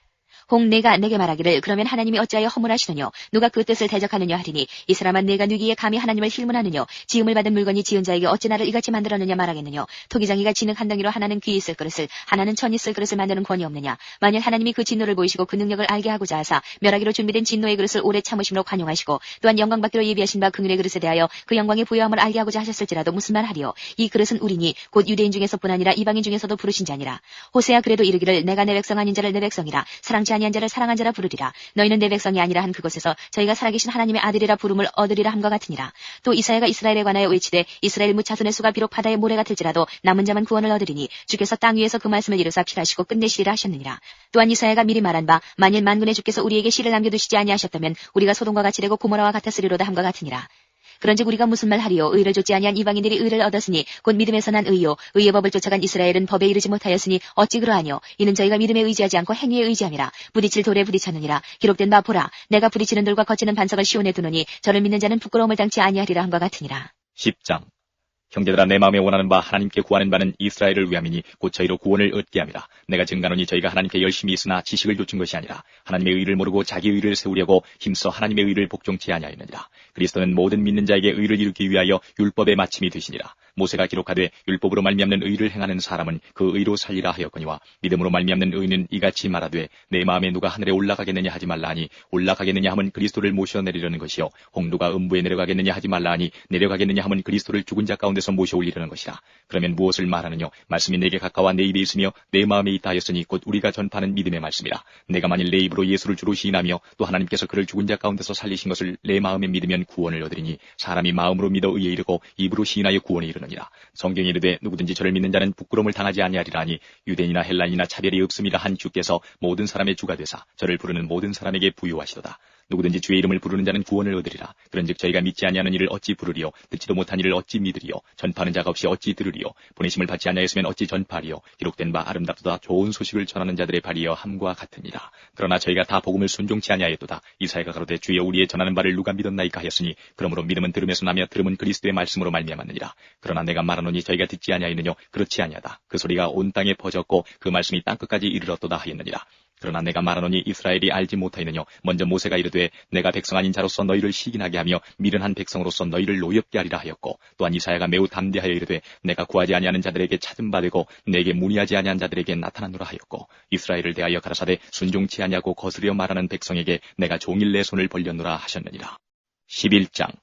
혹 내가 내게 말하기를 그러면 하나님이 어찌하여 허물하시느뇨? 누가 그 뜻을 대적하느냐 하리니 이 사람아 내가 누기에 감히 하나님을 힐문하느뇨? 지음을 받은 물건이 지은 자에게 어찌 나를 이같이 만들었느냐 말하겠느뇨? 토기장이가 진흙 한 덩이로 하나는 귀 있을 그릇을 하나는 천 있을 그릇을 만드는 권이 없느냐? 만일 하나님이 그 진노를 보이시고 그 능력을 알게 하고자 하사 멸하기로 준비된 진노의 그릇을 오래 참으심으로 관용하시고 또한 영광받기로 예비하신 바 긍휼의 그릇에 대하여 그 영광의 부요함을 알게 하고자 하셨을지라도 무슨 말 하리요? 이 그릇은 우리니 곧 유대인 중에서뿐 아니라 이방인 중에서도 부르신 자니라. 호세아 그래도 이르기를 내가 내 백성 아닌 자를 내 백성이라 사랑치 아니한 자를 사랑한 자라 부르리라. 너희는 내 백성이 아니라 한 그곳에서 저희가 살아계신 하나님의 아들이라 부름을 얻으리라 함과 같으니라. 또 이사야가 이스라엘에 관하여 외치되 이스라엘 무차선의 수가 비록 바다의 모래 같을지라도 남은 자만 구원을 얻으리니 주께서 땅 위에서 그 말씀을 이루사 필하시고 끝내시리라 하셨느니라. 또한 이사야가 미리 말한 바 만일 만군의 주께서 우리에게 씨를 남겨두시지 아니하셨다면 우리가 소돔과 같이 되고 고모라와 같았으리로다 함과 같으니라. 그런즉 우리가 무슨 말 하리요? 의를 좇지 아니한 이방인들이 의를 얻었으니 곧 믿음에서 난 의요. 의의 법을 쫓아간 이스라엘은 법에 이르지 못하였으니 어찌 그러하뇨? 이는 저희가 믿음에 의지하지 않고 행위에 의지함이라. 부딪힐 돌에 부딪혔느니라. 기록된 바 보라. 내가 부딪히는 돌과 거치는 반석을 시온에 두노니 저를 믿는 자는 부끄러움을 당치 아니하리라 함과 같으니라. 10장. 형제들아, 내 마음에 원하는 바 하나님께 구하는 바는 이스라엘을 위함이니 곧 저희로 구원을 얻게 함이라. 내가 증가노니 저희가 하나님께 열심히 있으나 지식을 좇은 것이 아니라 하나님의 의를 모르고 자기 의를 세우려고 힘써 하나님의 의를 복종치 아니하였느니라. 그리스도는 모든 믿는 자에게 의를 이루기 위하여 율법의 마침이 되시니라. 모세가 기록하되 율법으로 말미암는 의를 행하는 사람은 그 의로 살리라 하였거니와 믿음으로 말미암는 의는 이같이 말하되 내 마음에 누가 하늘에 올라가겠느냐 하지 말라 하니 올라가겠느냐 하면 그리스도를 모셔 내리려는 것이요 홍두가 음부에 내려가겠느냐 하지 말라 하니 내려가겠느냐 하면 그리스도를 죽은 자 가운데서 모셔 올리려는 것이라. 그러면 무엇을 말하느냐? 말씀이 내게 가까워 내 입에 있으며 내 마음에 있다 하였으니 곧 우리가 전파하는 믿음의 말씀이라. 내가 만일 내 입으로 예수를 주로 시인하며 또 하나님께서 그를 죽은 자 가운데서 살리신 것을 내 마음에 믿으면 구원을 얻으리니 사람이 마음으로 믿어 의에 이르고 입으로 시인하여 구원에 이르느니라. 성경에 이르되 누구든지 저를 믿는 자는 부끄러움을 당하지 아니하리라 하니 유대인이나 헬라인이나 차별이 없음이라 한 주께서 모든 사람의 주가 되사 저를 부르는 모든 사람에게 부유하시도다. 누구든지 주의 이름을 부르는 자는 구원을 얻으리라. 그런즉 저희가 믿지 아니하는 일을 어찌 부르리요? 듣지도 못한 일을 어찌 믿으리요? 전파하는 자가 없이 어찌 들으리요? 보내심을 받지 아니하였으면 어찌 전파하리요? 기록된 바 아름답도다 좋은 소식을 전하는 자들의 발이여 함과 같으니라. 그러나 저희가 다 복음을 순종치 아니하였도다. 이사야가 가로되 주여 우리의 전하는 바를 누가 믿었나이까 하였으니 그러므로 믿음은 들음에서 나며 들음은 그리스도의 말씀으로 말미암았느니라. 그러나 내가 말하노니 저희가 듣지 아니하였느뇨? 그렇지 아니하다. 그 소리가 온 땅에 퍼졌고 그 말씀이 땅끝까지 이르렀도다 하였느니라. 그러나 내가 말하노니 이스라엘이 알지 못하였느뇨? 먼저 모세가 이르되 내가 백성 아닌 자로서 너희를 시기나게 하며 미련한 백성으로서 너희를 노엽게 하리라 하였고 또한 이사야가 매우 담대하여 이르되 내가 구하지 아니하는 자들에게 찾음 받으고 내게 문의하지 아니한 자들에게 나타나노라 하였고 이스라엘을 대하여 가라사대 순종치 아니하고 거스려 말하는 백성에게 내가 종일 내 손을 벌렸노라 하셨느니라. 11장.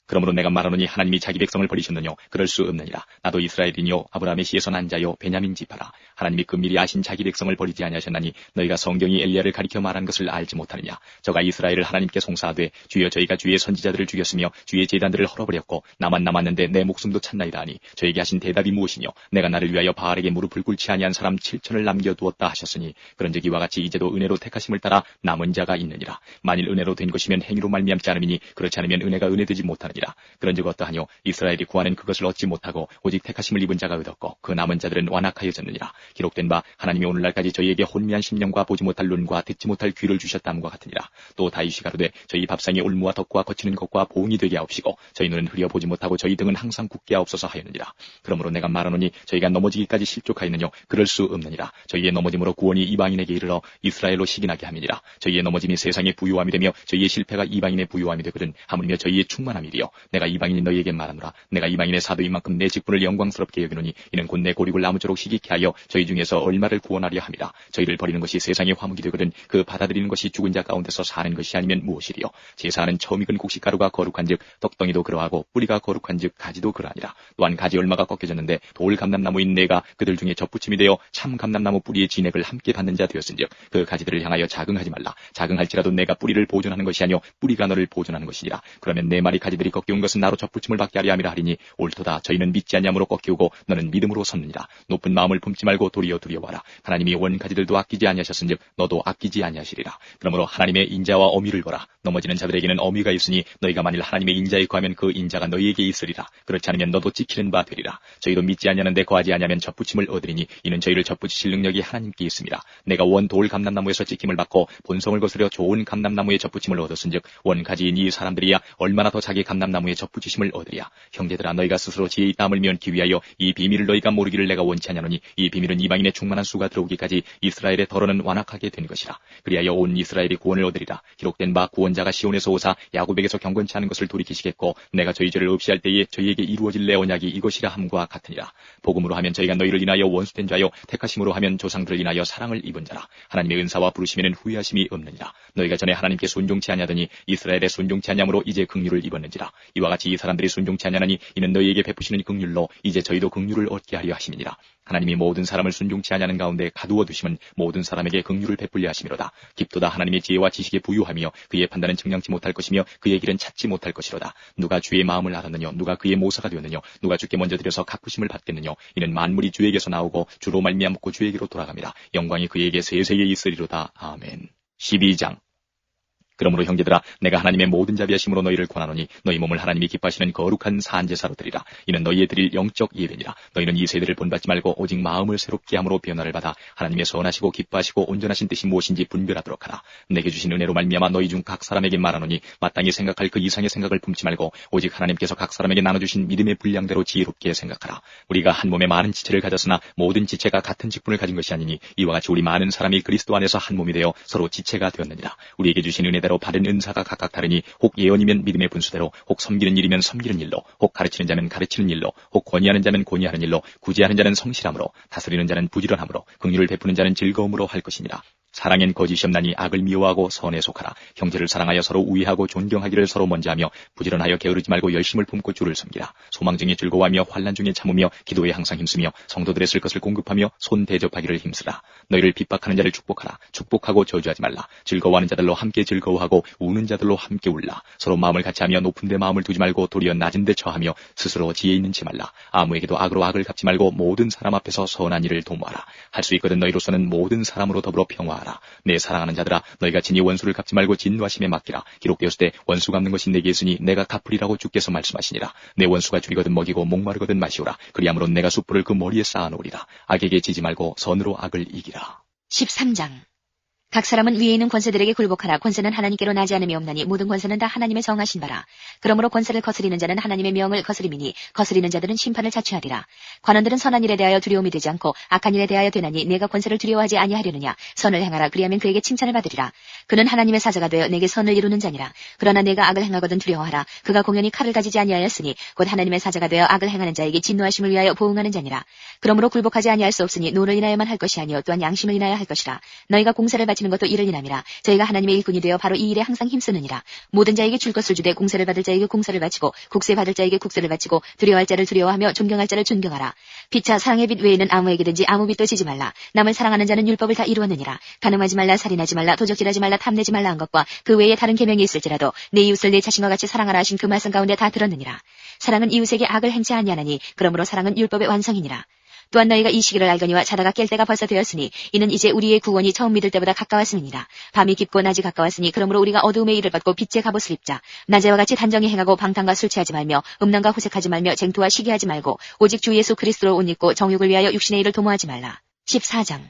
그러므로 내가 말하노니 하나님이 자기 백성을 버리셨느뇨? 그럴 수 없느니라. 나도 이스라엘이뇨 아브라함의 씨에서 난 자요 베냐민 지파라. 하나님이 금밀히 아신 자기 백성을 버리지 아니하셨나니 너희가 성경이 엘리야를 가리켜 말한 것을 알지 못하느냐? 저가 이스라엘을 하나님께 송사하되 주여 저희가 주의 선지자들을 죽였으며 주의 제단들을 헐어버렸고 나만 남았는데 내 목숨도 찾나이다 하니 저에게 하신 대답이 무엇이뇨? 내가 나를 위하여 바알에게 무릎을 꿇지 아니한 사람 7천을 남겨두었다 하셨으니 그런즉 이와 같이 이제도 은혜로 택하심을 따라 남은 자가 있느니라. 만일 은혜로 된 것이면 행위로 말미암지 않음이니 그렇지 않으면 은혜가 은혜되지 못하느니라. 그런즉 어떠하뇨? 이스라엘이 구하는 그것을 얻지 못하고 오직 택하심을 입은 자가 얻었고 그 남은 자들은 완악하여졌느니라. 기록된 바 하나님이 오늘날까지 저희에게 혼미한 심령과 보지 못할 눈과 듣지 못할 귀를 주셨다함과 같으니라. 또 다윗이 가로되 저희 밥상에 올무와 덕과 거치는 것과 보응이 되게 하옵시고 저희 눈은 흐려 보지 못하고 저희 등은 항상 굳게 하옵소서 하였느니라. 그러므로 내가 말하노니 저희가 넘어지기까지 실족하였느뇨? 그럴 수 없느니라. 저희의 넘어짐으로 구원이 이방인에게 이르러 이스라엘로 시기나게 함이니라. 저희의 넘어짐이 세상의 부유함이 되며 저희의 실패가 이방인의 부유함이 되거든 하물며 저희의 충만함이리요. 내가 이방인이 너희에게 말하노라. 내가 이방인의 사도인 만큼 내 직분을 영광스럽게 여기노니 이는 곧 내 고립을 아무쪼록 희귀케 하여 저희 중에서 얼마를 구원하려 함이라. 저희를 버리는 것이 세상의 화목이 되거든 그 받아들이는 것이 죽은 자 가운데서 사는 것이 아니면 무엇이리요? 제사하는 처음 익은 곡식가루가 거룩한즉 떡덩이도 그러하고 뿌리가 거룩한즉 가지도 그러하니라. 또한 가지 얼마가 꺾여졌는데 돌 감람나무인 내가 그들 중에 접붙임이 되어 참 감람나무 뿌리의 진액을 함께 받는 자 되었은즉 그 가지들을 향하여 자긍하지 말라. 자긍할지라도 내가 뿌리를 보존하는 것이 아니요 뿌리가 너를 보존하는 것이니라. 그러면 내 말이 가지들이 꺾여온 것은 나로 접붙임을 받게 하려 함이라 하리니 옳도다. 저희는 믿지 아니함으로 꺾이고 너는 믿음으로 섰느니라. 높은 마음을 품지 말고 도리어 두려워하라. 하나님이 원가지들도 아끼지 아니하셨은즉 너도 아끼지 아니하시리라. 그러므로 하나님의 인자와 어미를 보라. 넘어지는 자들에게는 어미가 있으니 너희가 만일 하나님의 인자에 거하면 그 인자가 너희에게 있으리라. 그렇지 않으면 너도 지키는 바 되리라. 저희도 믿지 아니하는데 거하지 아니하면 접붙임을 얻으리니 이는 저희를 접붙이실 능력이 하나님께 있습니다. 내가 원 돌 감람나무에서 찍힘을 받고 본성을 거스려 좋은 감람나무에 접붙임을 얻었은즉 원가지인 이 사람들이야 얼마나 더 자기 감람나무에 접붙이심을 얻으랴. 형제들아 너희가 스스로 지혜의 땀을 면기 위하여 이 비밀을 너희가 모르기를 내가 원치 아니하노니 이 비밀은 이방인의 충만한 수가 들어오기까지 이스라엘의 덜어는 완악하게 된 것이라. 그리하여 온 이스라엘이 구원을 얻으리라. 기록된 바 구원자가 시온에서 오사 야곱에게서 경건치 않은 것을 돌이키시겠고 내가 저희 죄를 없이 할 때에 저희에게 이루어질 내 언약이 이것이라 함과 같으니라. 복음으로 하면 저희가 너희를 인하여 원수된 자요 택하심으로 하면 조상들을 인하여 사랑을 입은 자라. 하나님의 은사와 부르심에는 후회하심이 없느니라. 너희가 전에 하나님께 순종치 아니하더니 이스라엘에 순종치 아니함으로 이제 긍휼을 입었는지라. 이와 같이 이 사람들이 순종치 아니하나니 이는 너희에게 베푸시는 긍휼로 이제 저희도 긍휼을 얻게 하려 하심이니라. 하나님이 모든 사람을 순종치 아니하는 가운데 가두어 두심은 모든 사람에게 긍휼을 베풀려 하심이로다. 깊도다 하나님의 지혜와 지식에 부유하며 그의 판단은 측량치 못할 것이며 그의 길은 찾지 못할 것이로다. 누가 주의 마음을 알았느냐? 누가 그의 모사가 되었느냐? 누가 주께 먼저 드려서 갚으심을 받겠느냐? 이는 만물이 주에게서 나오고 주로 말미암고 주에게로 돌아갑니다. 영광이 그에게 세세에 있으리로다. 아멘. 12장. 그러므로 형제들아, 내가 하나님의 모든 자비하심으로 너희를 권하노니 너희 몸을 하나님이 기뻐하시는 거룩한 산제사로 드리라. 이는 너희의 드릴 영적 예배니라. 너희는 이 세대를 본받지 말고 오직 마음을 새롭게 함으로 변화를 받아 하나님의 선하시고 기뻐하시고 온전하신 뜻이 무엇인지 분별하도록 하라. 내게 주신 은혜로 말미암아 너희 중 각 사람에게 말하노니 마땅히 생각할 그 이상의 생각을 품지 말고 오직 하나님께서 각 사람에게 나눠주신 믿음의 분량대로 지혜롭게 생각하라. 우리가 한 몸에 많은 지체를 가졌으나 모든 지체가 같은 직분을 가진 것이 아니니 이와 같이 우리 많은 사람이 그리스도 안에서 한 몸이 되어 서로 지체가 되었느니라. 우리에게 주신 은혜대로 받은 은사가 각각 다르니 혹 예언이면 믿음의 분수대로, 혹 섬기는 일이면 섬기는 일로, 혹 가르치는 자면 가르치는 일로, 혹 권위하는 자면 권위하는 일로, 구제하는 자는 성실함으로, 다스리는 자는 부지런함으로, 긍휼을 베푸는 자는 즐거움으로 할 것이니라. 사랑엔 거짓이 없나니 악을 미워하고 선에 속하라. 형제를 사랑하여 서로 우애하고 존경하기를 서로 먼저 하며 부지런하여 게으르지 말고 열심을 품고 주를 섬기라. 소망 중에 즐거워하며 환난 중에 참으며 기도에 항상 힘쓰며 성도들의 쓸 것을 공급하며 손 대접하기를 힘쓰라. 너희를 핍박하는 자를 축복하라. 축복하고 저주하지 말라. 즐거워하는 자들로 함께 즐거워하고 우는 자들로 함께 울라. 서로 마음을 같이하며 높은 데 마음을 두지 말고 도리어 낮은 데 처하며 스스로 지혜 있는 체 말라. 아무에게도 악으로 악을 갚지 말고 모든 사람 앞에서 선한 일을 도모하라. 할 수 있거든 너희로서는 모든 사람으로 더불어 평화하라. 내 사랑하는 자들아, 너희가 친히 원수를 갚지 말고 진노하심에 맡기라. 기록되었을 때 원수 갚는 것이 내게 있으니 내가 갚으리라고 주께서 말씀하시니라. 내 원수가 줄이거든 먹이고 목마르거든 마시오라. 그리함으로 내가 숯불을 그 머리에 쌓아놓으리라. 악에게 지지 말고 선으로 악을 이기라. 13장. 각 사람은 위에 있는 권세들에게 굴복하라. 권세는 하나님께로 나지 않음이 없나니 모든 권세는 다 하나님의 정하신 바라. 그러므로 권세를 거스리는 자는 하나님의 명을 거스림이니 거스리는 자들은 심판을 자취하리라. 관원들은 선한 일에 대하여 두려움이 되지 않고 악한 일에 대하여 되나니 내가 권세를 두려워하지 아니하려느냐. 선을 행하라. 그리하면 그에게 칭찬을 받으리라. 그는 하나님의 사자가 되어 내게 선을 이루는 자니라. 그러나 내가 악을 행하거든 두려워하라. 그가 공연히 칼을 가지지 아니하였으니 곧 하나님의 사자가 되어 악을 행하는 자에게 진노하심을 위하여 보응하는 자니라. 그러므로 굴복하지 아니할 수 없으니 노를 인하여만 할 것이 아니요 또한 양심을 인하여 할 것이라. 너희가 공세를 바치는 것도 이를 인함이라. 저희가 하나님의 일꾼이 되어 바로 이 일에 항상 힘쓰느니라. 모든 자에게 줄 것을 주되 공세를 받을 자에게 공세를 바치고 국세 받을 자에게 국세를 바치고 두려워할 자를 두려워하며 존경할 자를 존경하라. 피차 사랑의 빛 외에는 아무에게든지 아무 빛도 지지 말라. 남을 사랑하는 자는 율법을 다 이루었느니라. 간음하지 말라, 살인하지 말라, 도적질하지 말라, 탐내지 말라 한 것과 그 외에 다른 계명이 있을지라도 내 이웃을 내 자신과 같이 사랑하라 하신 그 말씀 가운데 다 들었느니라. 사랑은 이웃에게 악을 행치 아니하나니 그러므로 사랑은 율법의 완성이니라. 또한 너희가 이 시기를 알거니와 자다가 깰 때가 벌써 되었으니 이는 이제 우리의 구원이 처음 믿을 때보다 가까웠음이니라. 밤이 깊고 낮이 가까웠으니 그러므로 우리가 어두움의 일을 받고 빛의 갑옷을 입자. 낮에와 같이 단정히 행하고 방탕과 술 취하지 말며 음란과 호색하지 말며 쟁투와 시기하지 말고 오직 주 예수 그리스도로 옷 입고 정욕을 위하여 육신의 일을 도모하지 말라. 14장.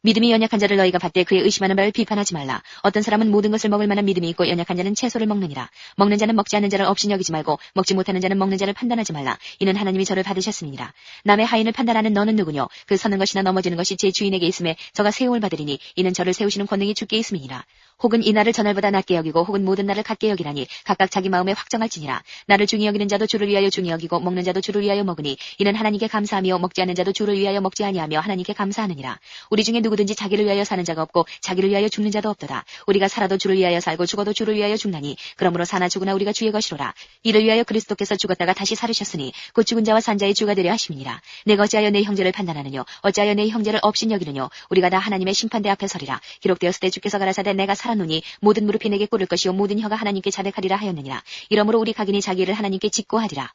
믿음이 연약한 자를 너희가 받되 그의 의심하는 바를 비판하지 말라. 어떤 사람은 모든 것을 먹을 만한 믿음이 있고 연약한 자는 채소를 먹느니라. 먹는 자는 먹지 않는 자를 없이 여기지 말고 먹지 못하는 자는 먹는 자를 판단하지 말라. 이는 하나님이 저를 받으셨음이니라. 남의 하인을 판단하는 너는 누구뇨? 그 서는 것이나 넘어지는 것이 제 주인에게 있음에 저가 세움을 받으리니 이는 저를 세우시는 권능이 주께 있음이니라. 혹은 이 날을 저날보다 낮게 여기고 혹은 모든 날을 같게 여기라니 각각 자기 마음에 확정할지니라. 나를 중히 여기는 자도 주를 위하여 중히 여기고 먹는 자도 주를 위하여 먹으니 이는 하나님께 감사하며 먹지 않는 자도 주를 위하여 먹지 아니하며 하나님께 감사하느니라. 우리 중에 누구든지 자기를 위하여 사는 자가 없고 자기를 위하여 죽는 자도 없도다. 우리가 살아도 주를 위하여 살고 죽어도 주를 위하여 죽나니 그러므로 사나 죽으나 우리가 주의 것이로라. 이를 위하여 그리스도께서 죽었다가 다시 살으셨으니 곧 죽은 자와 산 자의 주가 되려 하심이니라. 내가 어찌하여 내 형제를 판단하느뇨? 어찌하여 내 형제를 업신 여기느뇨? 우리가 다 하나님의 심판대 앞에 서리라. 기록되었을 때 주께서 가라사대 내가 살았노니 모든 무릎이 내게 꿇을 것이요 모든 혀가 하나님께 자백하리라 하였느니라. 이러므로 우리 각인이 자기 일을 하나님께 짓고 하리라.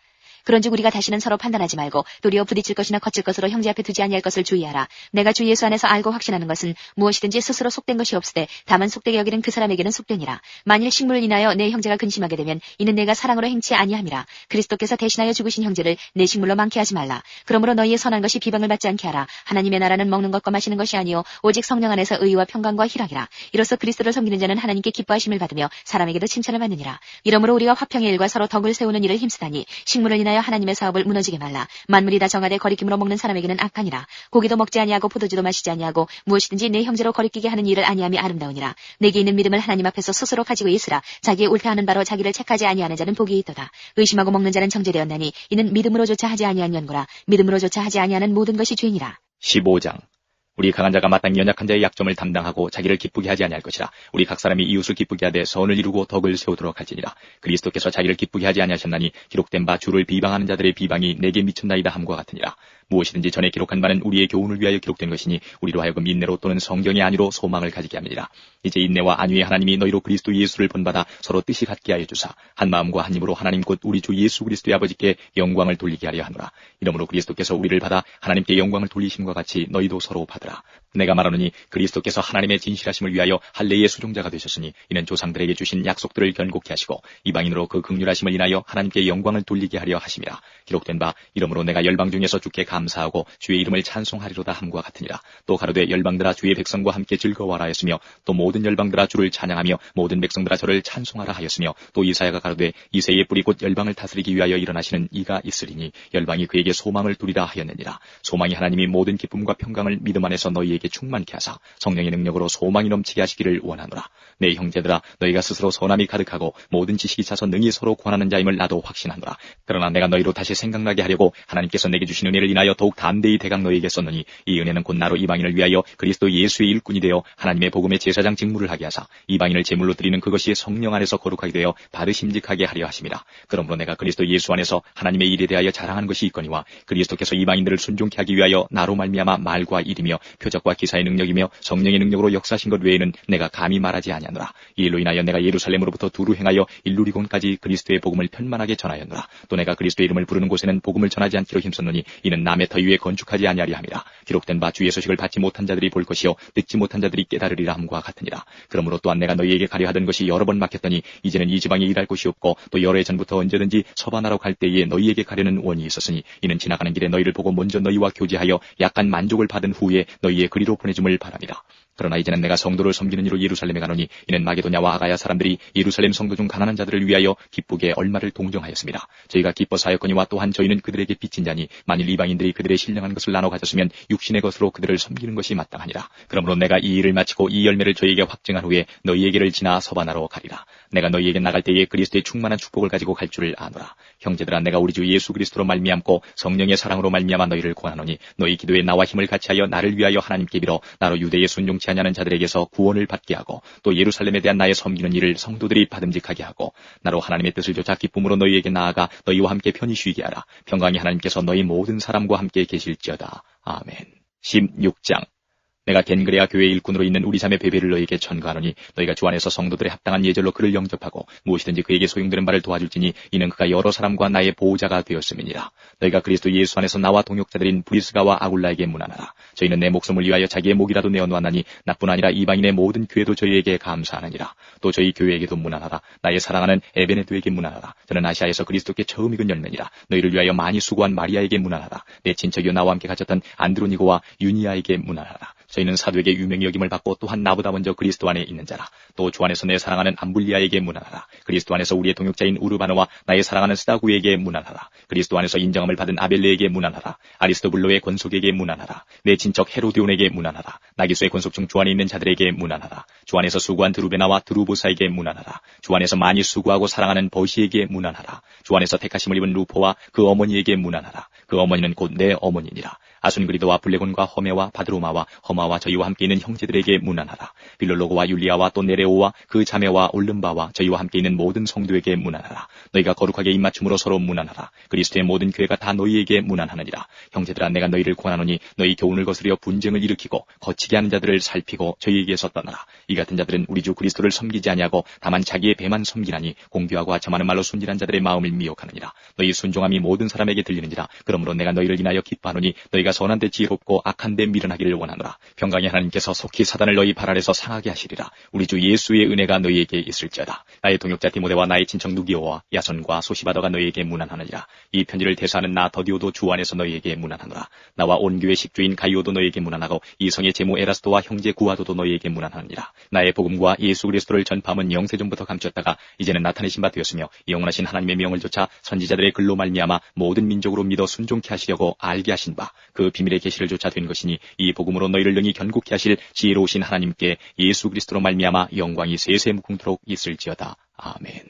그런즉 우리가 다시는 서로 판단하지 말고 도리어 부딪힐 것이나 거칠 것으로 형제 앞에 두지 아니할 것을 주의하라. 내가 주 예수 안에서 알고 확신하는 것은 무엇이든지 스스로 속된 것이 없으되 다만 속되게 여기는 그 사람에게는 속되니라. 만일 식물을 인하여 내 형제가 근심하게 되면 이는 내가 사랑으로 행치 아니함이라. 그리스도께서 대신하여 죽으신 형제를 내 식물로 많게 하지 말라. 그러므로 너희의 선한 것이 비방을 받지 않게 하라. 하나님의 나라는 먹는 것과 마시는 것이 아니요 오직 성령 안에서 의와 평강과 희락이라. 이로써 그리스도를 섬기는 자는 하나님께 기뻐하심을 받으며 사람에게도 칭찬을 받느니라. 이러므로 우리가 화평의 일과 서로 덕을 세우는 일을 힘쓰다니 식물을 인하여 하나님의 사업을 무너지게 말라. 만물이 다 정하되 거리낌으로 먹는 사람에게는 악하니라. 고기도 먹지 아니하고 포도주도 마시지 아니하고 무엇이든지 내 형제로 거리끼게 하는 일을 아니함이 아름다우니라. 내게 있는 믿음을 하나님 앞에서 스스로 가지고 있으라. 자기의 옳다하는 바로 자기를 책하지 아니하는 자는 복이 있도다. 의심하고 먹는 자는 정죄되었나니 이는 믿음으로조차 하지 아니한 연고라. 믿음으로조차 하지 아니하는 모든 것이 죄니라. 15장. 우리 강한 자가 마땅히 연약한 자의 약점을 담당하고 자기를 기쁘게 하지 아니할 것이라. 우리 각 사람이 이웃을 기쁘게 하되 선을 이루고 덕을 세우도록 할지니라. 그리스도께서 자기를 기쁘게 하지 아니하셨나니 기록된 바 주를 비방하는 자들의 비방이 내게 미쳤나이다 함과 같으니라. 무엇이든지 전에 기록한 바는 우리의 교훈을 위하여 기록된 것이니 우리로 하여금 인내로 또는 성경이 아니로 소망을 가지게 함이니라. 이제 인내와 안위의 하나님이 너희로 그리스도 예수를 본받아 서로 뜻이 같게 하여 주사 한 마음과 한 입으로 하나님 곧 우리 주 예수 그리스도의 아버지께 영광을 돌리게 하려 하노라. 이러므로 그리스도께서 우리를 받아 하나님께 영광을 돌리심과 같이 너희도 서로 받으라. 내가 말하노니 그리스도께서 하나님의 진실하심을 위하여 할례의 수종자가 되셨으니 이는 조상들에게 주신 약속들을 견고케 하시고 이방인으로 그 긍휼하심을 인하여 하나님께 영광을 돌리게 하려 하심이라. 기록된 바 이러므로 내가 열방 중에서 주께 감사하고 주의 이름을 찬송하리로다 함과 같으니라. 또 가로되 열방들아 주의 백성과 함께 즐거워하라 하였으며 또 모든 열방들아 주를 찬양하며 모든 백성들아 저를 찬송하라 하였으며 또 이사야가 가로되 이새의 뿌리 곧 열방을 다스리기 위하여 일어나시는 이가 있으리니 열방이 그에게 소망을 두리라 하였느니라. 소망이 하나님이 모든 기쁨과 평강을 믿음 안에서 너희에게 충만케 하사 성령의 능력으로 소망이 넘치게 하시기를 원하노라. 내 형제들아 너희가 스스로 선함이 가득하고 모든 지식이 차서 능히 서로 권하는 자임을 나도 확신하노라. 그러나 내가 너희로 다시 생각나게 하려고 하나님께서 내게 주신 은혜를 인하여 더욱 담대히 대강 너희에게 썼노니 이 은혜는 곧 나로 이방인을 위하여 그리스도 예수의 일꾼이 되어 하나님의 복음의 제사장 직무를 하게 하사 이방인을 제물로 드리는 그것이 성령 안에서 거룩하게 되어 바르심직하게 하려 하심이라. 그러므로 내가 그리스도 예수 안에서 하나님의 일에 대하여 자랑하는 것이 있거니와 그리스도께서 이방인들을 순종케 하기 위하여 나로 말미암아 말과 일이며 표적과 기사의 능력이며 성령의 능력으로 역사하신 것 외에는 내가 감히 말하지 아니하노라. 이 일로 인하여 내가 예루살렘으로부터 두루 행하여 일루리곤까지 그리스도의 복음을 편만하게 전하였노라. 또 내가 그리스도의 이름을 부르는 곳에는 복음을 전하지 않기로 힘썼노니 이는 남의 터 위에 건축하지 아니하리 함이라. 기록된 바 주의 소식을 받지 못한 자들이 볼 것이요 듣지 못한 자들이 깨달으리라 함과 같으니라. 그러므로 또한 내가 너희에게 가려 하던 것이 여러 번 막혔더니 이제는 이 지방에 일할 곳이 없고 또 여러 해 전부터 언제든지 서반하러 갈 때에 너희에게 가려는 원이 있었으니 이는 지나가는 길에 너희를 보고 먼저 너희와 교제하여 약간 만족을 받은 후에 너희의 그리로 보내줌을 바랍니다. 그러나 이제는 내가 성도를 섬기는 이로 예루살렘에 가노니 이는 마게도냐와 아가야 사람들이 예루살렘 성도 중 가난한 자들을 위하여 기쁘게 얼마를 동정하였습니다. 저희가 기뻐서 하였거니와 또한 저희는 그들에게 빚진 자니 만일 이방인들이 그들의 신령한 것을 나눠 가졌으면 육신의 것으로 그들을 섬기는 것이 마땅하니라. 그러므로 내가 이 일을 마치고 이 열매를 저희에게 확증한 후에 너희에게를 지나 서반하러 가리라. 내가 너희에게 나갈 때에 그리스도의 충만한 축복을 가지고 갈 줄을 아노라. 형제들아 내가 우리 주 예수 그리스도로 말미암고 성령의 사랑으로 말미암아 너희를 권하노니 너희 기도에 나와 힘을 같이하여 나를 위하여 하나님께 빌어 나로 유대에 순종치 아니하는 자들에게서 구원을 받게 하고 또 예루살렘에 대한 나의 섬기는 일을 성도들이 받음직하게 하고 나로 하나님의 뜻을 좇아 기쁨으로 너희에게 나아가 너희와 함께 편히 쉬게 하라. 평강이 하나님께서 너희 모든 사람과 함께 계실지어다. 아멘. 16장 내가 겐그레아 교회 일꾼으로 있는 우리 자매 베베를 너희에게 전가하노니 너희가 주 안에서 성도들의 합당한 예절로 그를 영접하고 무엇이든지 그에게 소용되는 바를 도와줄지니 이는 그가 여러 사람과 나의 보호자가 되었음이니라. 너희가 그리스도 예수 안에서 나와 동역자들인 브리스가와 아굴라에게 문안하라. 저희는 내 목숨을 위하여 자기의 목이라도 내어놓았나니 나뿐 아니라 이방인의 모든 교회도 저희에게 감사하느니라. 또 저희 교회에게도 문안하라. 나의 사랑하는 에베네도에게 문안하라. 저는 아시아에서 그리스도께 처음 익은 열매니라. 너희를 위하여 많이 수고한 마리아에게 문안하라. 내 친척이요 나와 함께 갇혔던 안드로니고와 유니아에게 문안하라. 저희는 사도에게 유명히 여김을 받고 또한 나보다 먼저 그리스도 안에 있는 자라. 또 주 안에서 내 사랑하는 암블리아에게 문안하라. 그리스도 안에서 우리의 동역자인 우르바노와 나의 사랑하는 스다구에게 문안하라. 그리스도 안에서 인정함을 받은 아벨레에게 문안하라. 아리스토블로의 권속에게 문안하라. 내 친척 헤로디온에게 문안하라. 나기수의 권속 중 주 안에 있는 자들에게 문안하라. 주 안에서 수고한 드루베나와 드루보사에게 문안하라. 주 안에서 많이 수고하고 사랑하는 버시에게 문안하라. 주 안에서 택하심을 입은 루포와 그 어머니에게 문안하라. 그 어머니는 곧 내 어머니니라. 아순그리도와 블레곤과 허메와 바드로마와 허마와 저희와 함께 있는 형제들에게 문안하라. 빌롤로고와 율리아와 또 네레오와 그 자매와 올름바와 저희와 함께 있는 모든 성도에게 문안하라. 너희가 거룩하게 입맞춤으로 서로 문안하라. 그리스도의 모든 교회가 다 너희에게 문안하느니라. 형제들아 내가 너희를 권하노니 너희 교훈을 거스려 분쟁을 일으키고 거치게 하는 자들을 살피고 저희에게서 떠나라. 이 같은 자들은 우리 주 그리스도를 섬기지 아니하고 다만 자기의 배만 섬기나니 공교하고 하찮은 말로 순진한 자들의 마음을 미혹하느니라. 너희 순종함이 모든 사람에게 들리느니라. 그러므로 내가 너희를 인하여 기뻐하노니 너희가 선한데 지혜롭고 악한데 미련하기를 원하노라. 평강의 하나님께서 속히 사단을 너희 발 아래서 상하게 하시리라. 우리 주 예수의 은혜가 너희에게 있을지어다. 나의 동역자 디모데와 나의 친척 누기오와 야손과 소시바더가 너희에게 문안하느니라. 이 편지를 대사하는 나 더디오도 주 안에서 너희에게 문안하노라. 나와 온 교회 식주인 가이오도 너희에게 문안하고 이 성의 제모 에라스도와 형제 구하도도 너희에게 문안하느니라. 나의 복음과 예수 그리스도를 전파함은 영세전부터 감췄다가 이제는 나타내신 바 되었으며 영원하신 하나님의 명을 좇아 선지자들의 글로 말미암아 모든 민족으로 믿어 순종케 하시려고 알게 하신 바 그 비밀의 계시를 좇아 된 것이니 이 복음으로 너희를 능히 견고케 하실 지혜로우신 하나님께 예수 그리스도로 말미암아 영광이 세세 무궁토록 있을지어다. 아멘.